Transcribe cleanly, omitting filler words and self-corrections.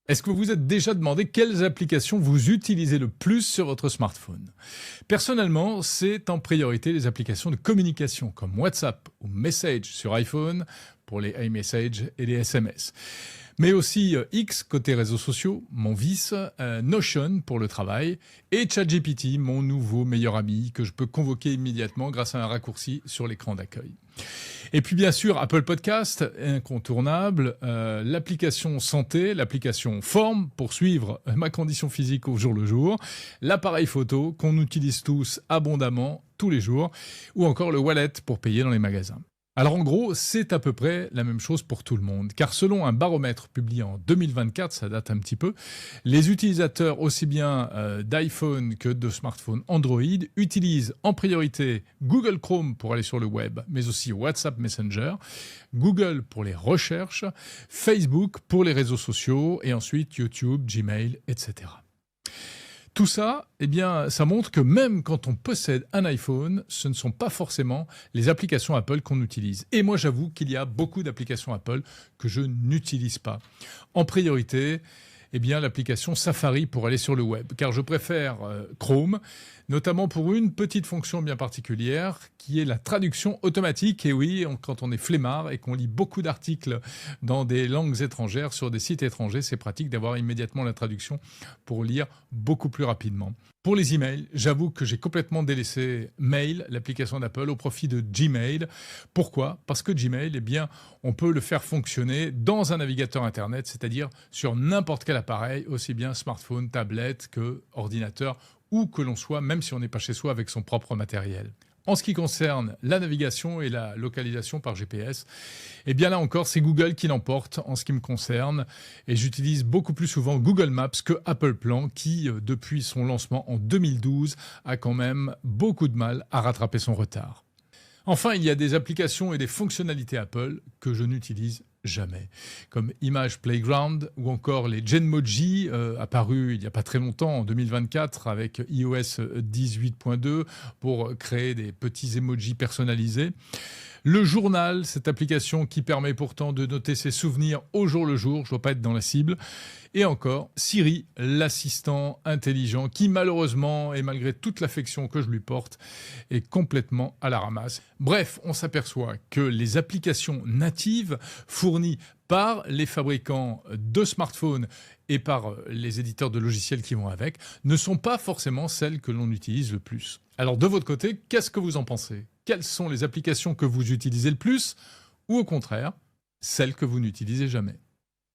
Est-ce que vous vous êtes déjà demandé quelles applications vous utilisez le plus sur votre smartphone? Personnellement, c'est en priorité les applications de communication comme WhatsApp ou Message sur iPhone pour les iMessage et les SMS. Mais aussi X côté réseaux sociaux, mon vice, Notion pour le travail et ChatGPT, mon nouveau meilleur ami que je peux convoquer immédiatement grâce à un raccourci sur l'écran d'accueil. Et puis bien sûr Apple Podcast, incontournable, l'application santé, l'application forme pour suivre ma condition physique au jour le jour, l'appareil photo qu'on utilise tous abondamment tous les jours, ou encore le wallet pour payer dans les magasins. Alors en gros, c'est à peu près la même chose pour tout le monde, car selon un baromètre publié en 2024, ça date un petit peu, les utilisateurs aussi bien d'iPhone que de smartphones Android utilisent en priorité Google Chrome pour aller sur le web, mais aussi WhatsApp Messenger, Google pour les recherches, Facebook pour les réseaux sociaux, et ensuite YouTube, Gmail, etc. Tout ça, eh bien, ça montre que même quand on possède un iPhone, ce ne sont pas forcément les applications Apple qu'on utilise. Et moi, j'avoue qu'il y a beaucoup d'applications Apple que je n'utilise pas. En priorité, eh bien, l'application Safari pour aller sur le web, car je préfère Chrome, notamment pour une petite fonction bien particulière, qui est la traduction automatique. Et oui, quand on est flemmard et qu'on lit beaucoup d'articles dans des langues étrangères, sur des sites étrangers, c'est pratique d'avoir immédiatement la traduction pour lire beaucoup plus rapidement. Pour les emails, j'avoue que j'ai complètement délaissé Mail, l'application d'Apple, au profit de Gmail. Pourquoi ? Parce que Gmail, eh bien, on peut le faire fonctionner dans un navigateur Internet, c'est-à-dire sur n'importe quel appareil, aussi bien smartphone, tablette que ordinateur, où que l'on soit, même si on n'est pas chez soi avec son propre matériel. En ce qui concerne la navigation et la localisation par GPS, eh bien là encore, c'est Google qui l'emporte en ce qui me concerne. Et j'utilise beaucoup plus souvent Google Maps que Apple Plan, qui, depuis son lancement en 2012, a quand même beaucoup de mal à rattraper son retard. Enfin, il y a des applications et des fonctionnalités Apple que je n'utilise jamais, comme Image Playground ou encore les Genmoji, apparus il n'y a pas très longtemps, en 2024, avec iOS 18.2 pour créer des petits emojis personnalisés. Le journal, cette application qui permet pourtant de noter ses souvenirs au jour le jour, je ne dois pas être dans la cible. Et encore, Siri, l'assistant intelligent qui malheureusement, et malgré toute l'affection que je lui porte, est complètement à la ramasse. Bref, on s'aperçoit que les applications natives fournies par les fabricants de smartphones et par les éditeurs de logiciels qui vont avec, ne sont pas forcément celles que l'on utilise le plus. Alors de votre côté, qu'est-ce que vous en pensez ? Quelles sont les applications que vous utilisez le plus ? Ou au contraire, celles que vous n'utilisez jamais ?